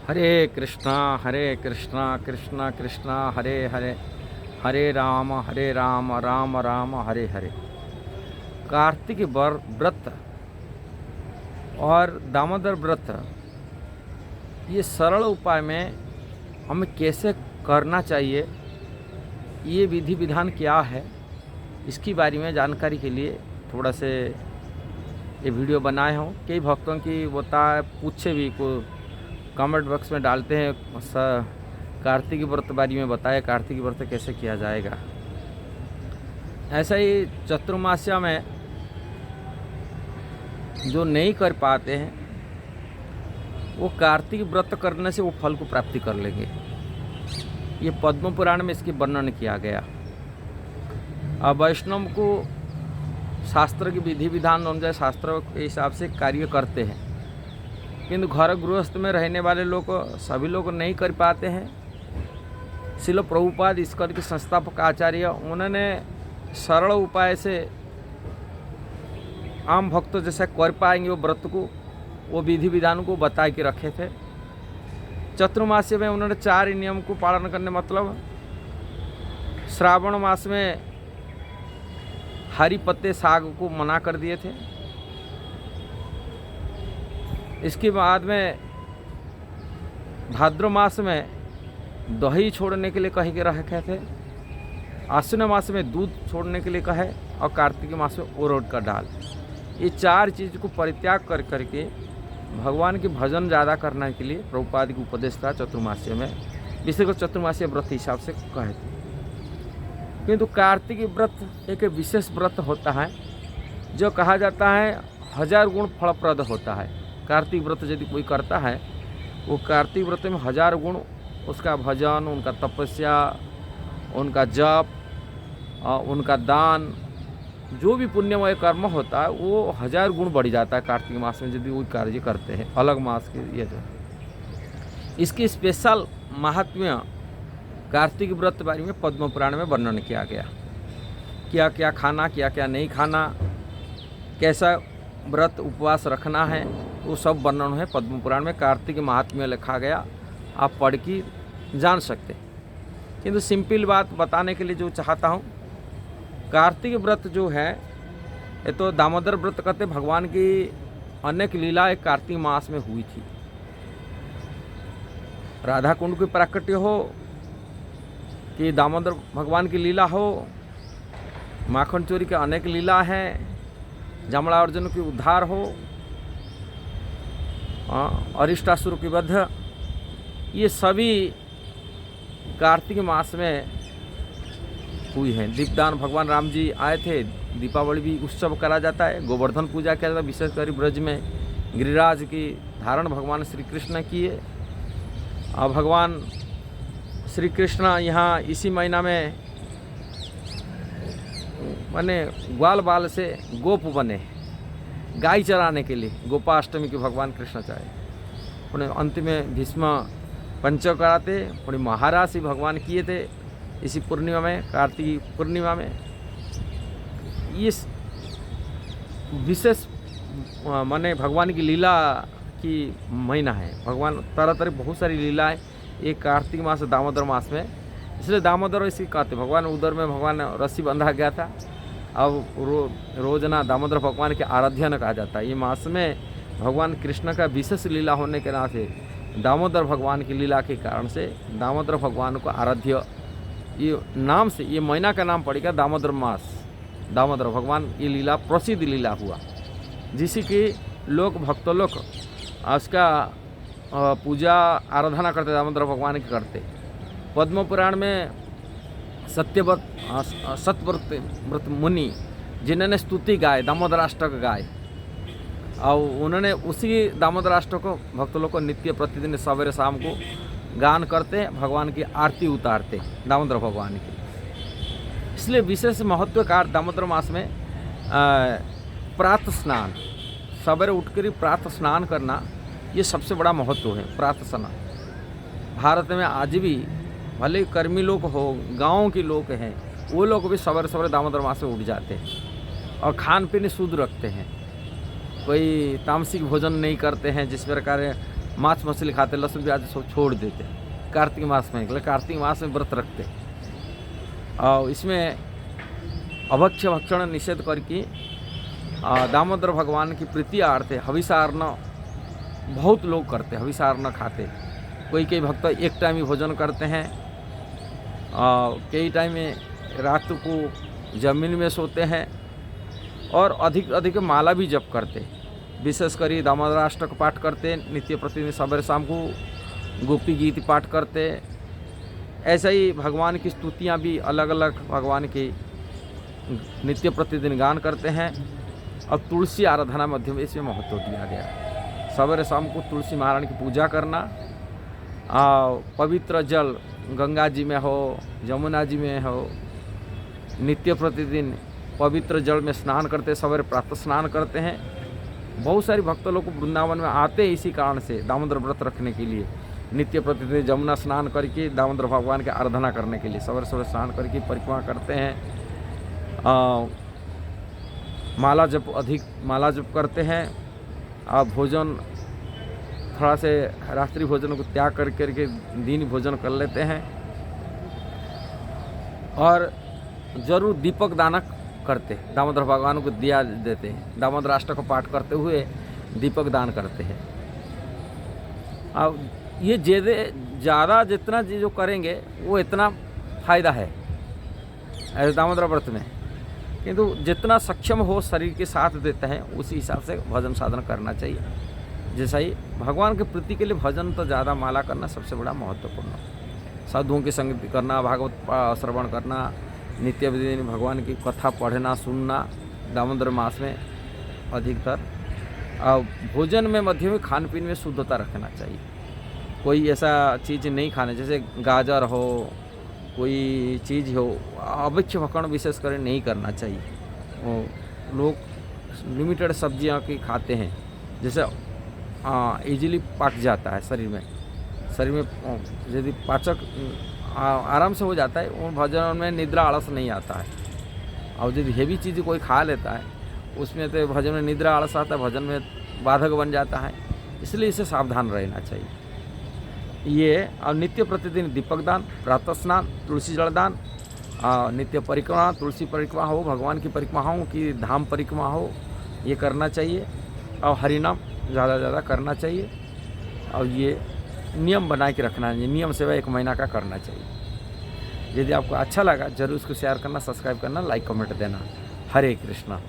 हरे कृष्णा कृष्णा कृष्णा हरे हरे, हरे राम राम राम हरे हरे। कार्तिक व्रत और दामोदर व्रत, ये सरल उपाय में हमें कैसे करना चाहिए, ये विधि विधान क्या है, इसकी बारे में जानकारी के लिए थोड़ा से ये वीडियो बनाए हूँ। कई भक्तों की पूछे भी को कमेंट बॉक्स में डालते हैं, कार्तिक व्रत बारे में बताए, कार्तिक व्रत कैसे किया जाएगा। ऐसा ही चतुर्मास्या में जो नहीं कर पाते हैं वो कार्तिक व्रत करने से वो फल को प्राप्ति कर लेंगे। ये पद्म पुराण में इसकी वर्णन किया गया। अब वैष्णव को शास्त्र की विधि विधान अनुसार शास्त्र के हिसाब से कार्य करते हैं, किंतु घर गृहस्थ में रहने वाले लोग सभी लोग नहीं कर पाते हैं। श्रील प्रभुपाद ईश्वर के संस्थापक आचार्य, उन्होंने सरल उपाय से आम भक्त जैसे कर पाएंगे वो व्रत को, वो विधि विधान को बता के रखे थे। चतुर्मास्य में उन्होंने 4 नियम को पालन करने, मतलब श्रावण मास में हरी पत्ते साग को मना कर दिए थे। इसके बाद में भाद्र मास में दही छोड़ने के लिए कहे के रखे थे, आश्विन मास में दूध छोड़ने के लिए कहे, और कार्तिक मास में उड़द का दाल। ये 4 चीज़ को परित्याग कर करके भगवान के भजन ज़्यादा करने के लिए प्रभुपाद की उपदेश था चतुर्मास्य में, जिसे को चतुर्मास्य व्रत हिसाब से कहे थे। किंतु कार्तिक व्रत एक विशेष व्रत होता है जो कहा जाता है 1000 गुण फलप्रद होता है। कार्तिक व्रत यदि कोई करता है, वो कार्तिक व्रत में 1000 गुण उसका भजन, उनका तपस्या, उनका जप, उनका दान, जो भी पुण्यमय कर्म होता है वो 1000 गुण बढ़ जाता है कार्तिक मास में यदि वो कार्य करते हैं। अलग मास के ये जो इसकी स्पेशल महात्म्य कार्तिक व्रत बारे में पद्म पुराण में वर्णन किया गया। क्या क्या खाना, क्या क्या नहीं खाना, कैसा व्रत उपवास रखना है, वो सब वर्णन है पद्म पुराण में। कार्तिक महात्म्य लिखा गया, आप पढ़ के जान सकते हैं। किंतु सिंपल बात बताने के लिए जो चाहता हूँ, कार्तिक व्रत जो है ये तो दामोदर व्रत कहते, भगवान की अनेक लीला एक कार्तिक मास में हुई थी। राधा कुंड की प्राकट्य हो कि दामोदर भगवान की लीला हो, माखन चोरी के अनेक लीला हैं, जमला अर्जुन की उद्धार हो, अरिष्टासुर की वध, ये सभी कार्तिक मास में हुई हैं। दीपदान भगवान राम जी आए थे, दीपावली भी उत्सव करा जाता है, गोवर्धन पूजा किया जाता है, विशेषकर ब्रज में गिरिराज की धारण भगवान श्री कृष्ण किए। और भगवान श्री कृष्ण यहाँ इसी महीना में बने, ग्वाल बाल से गोप बने, गाय चराने के लिए। गोपाष्टमी के भगवान कृष्ण चाहे, पुणे अंत में भीष्म पंचक कराते, पुणे महाराज ही भगवान किए थे इसी पूर्णिमा में, कार्तिक पूर्णिमा में। ये विशेष माने भगवान की लीला की महीना है। भगवान तरह तरह बहुत सारी लीला है एक कार्तिक मास दामोदर मास में, इसलिए दामोदर इसी कहते। भगवान उदर में भगवान रस्सी बंधा गया था, अब रोजना दामोदर भगवान के आराध्य कहा जाता है। ये मास में भगवान कृष्ण का विशेष लीला होने के नाते दामोदर भगवान की लीला के कारण से दामोदर भगवान को आराध्य ये नाम से ये महीना का नाम पड़ेगा दामोदर मास। दामोदर भगवान ये लीला प्रसिद्ध लीला हुआ, जिसे कि लोग भक्त लोग उसका पूजा आराधना करते, दामोदर भगवान की करते। पद्म पुराण में सत्यव्रत मुनि जिन्होंने स्तुति गाए, दामोदराष्टक गाए, और उन्होंने उसी दामोदराष्टक को भक्त लोग को नित्य प्रतिदिन सवेरे शाम को गान करते, भगवान की आरती उतारते दामोदर भगवान की। इसलिए विशेष महत्व का दामोदर मास में प्रातः स्नान, सवेरे उठकर प्रातः स्नान करना, ये सबसे बड़ा महत्व है। प्रातः स्नान भारत में आज भी भले कर्मी लोग हो, गाँव के लोग हैं, वो लोग भी सवेरे सवेरे दामोदर मास में उठ जाते हैं और खान पीने शुद्ध रखते हैं। कोई तामसिक भोजन नहीं करते हैं, जिस प्रकार मांस मछली खाते, लहसुन प्याज सब छोड़ देते हैं। कार्तिक मास में निकले, कार्तिक मास में व्रत रखते हैं। और इसमें अभक्ष्य भक्षण निषेध करके दामोदर भगवान की प्रीति आरते हविषार्ण बहुत लोग करते, हविषार्ण खाते। कोई भक्त एक टाइम ही भोजन करते हैं, कई टाइम में रात को जमीन में सोते हैं और अधिक अधिक माला भी जप करते। विशेषकर दामोदराष्टक पाठ करते, नित्य प्रतिदिन सवेरे शाम को गोपी गीत पाठ करते। ऐसा ही भगवान की स्तुतियाँ भी अलग अलग भगवान की नित्य प्रतिदिन गान करते हैं। और तुलसी आराधना मध्य में इसमें महत्व दिया गया। सवेरे शाम को तुलसी महारानी की पूजा करना, पवित्र जल गंगा जी में हो, यमुना जी में हो, नित्य प्रतिदिन पवित्र जल में स्नान करते, सवेरे प्रातः स्नान करते हैं। बहुत सारे भक्त लोग वृंदावन में आते हैं इसी कारण से, दामोदर व्रत रखने के लिए, नित्य प्रतिदिन यमुना स्नान करके दामोदर भगवान की आराधना करने के लिए सवेरे सवेरे स्नान करके परिक्रमा करते हैं। माला जप करते हैं। भोजन थोड़ा से रात्रि भोजन को त्याग करके दिन भोजन कर लेते हैं। और जरूर दीपक दान करते, दामोदर भगवान को दिया देते हैं। दामोदर अष्टक को पाठ करते हुए दीपक दान करते हैं। अब ये ज़्यादा जितना जो करेंगे वो इतना फायदा है ऐसे दामोदर व्रत में, किंतु जितना सक्षम हो शरीर के साथ देते हैं उसी हिसाब से भजन साधन करना चाहिए। जैसा ही भगवान के प्रीति के लिए भजन तो ज़्यादा माला करना सबसे बड़ा महत्वपूर्ण। साधुओं की संगति करना, भागवत श्रवण करना, नित्य दिन भगवान की कथा पढ़ना सुनना दामोदर मास में अधिकतर। भोजन में मध्य में खान पीन में शुद्धता रखना चाहिए। कोई ऐसा चीज़ नहीं खाने, जैसे गाजर हो, कोई चीज़ हो, अभक्ष्य भक्षण विशेष कर नहीं करना चाहिए। लोग लिमिटेड सब्जियां की खाते हैं, जैसे इजीली पच जाता है शरीर में यदि पाचक आराम से हो जाता है, उन भोजन में निद्रा आलस नहीं आता है। और यदि हेवी चीज़ कोई खा लेता है उसमें तो भोजन में निद्रा आलस आता है, भोजन में बाधक बन जाता है। इसलिए इसे सावधान रहना चाहिए। ये और नित्य प्रतिदिन दीपक दान, प्रातः स्नान, तुलसी जल दान, नित्य परिक्रमा, तुलसी परिक्रमा हो, भगवान की परिक्रमा हो, कि धाम परिक्रमा हो, ये करना चाहिए। और हरिनाम ज़्यादा से ज़्यादा करना चाहिए। और ये नियम बना के रखना है, नियम सेवा 1 महीना का करना चाहिए। यदि आपको अच्छा लगा जरूर इसको शेयर करना, सब्सक्राइब करना, लाइक कमेंट देना। हरे कृष्णा।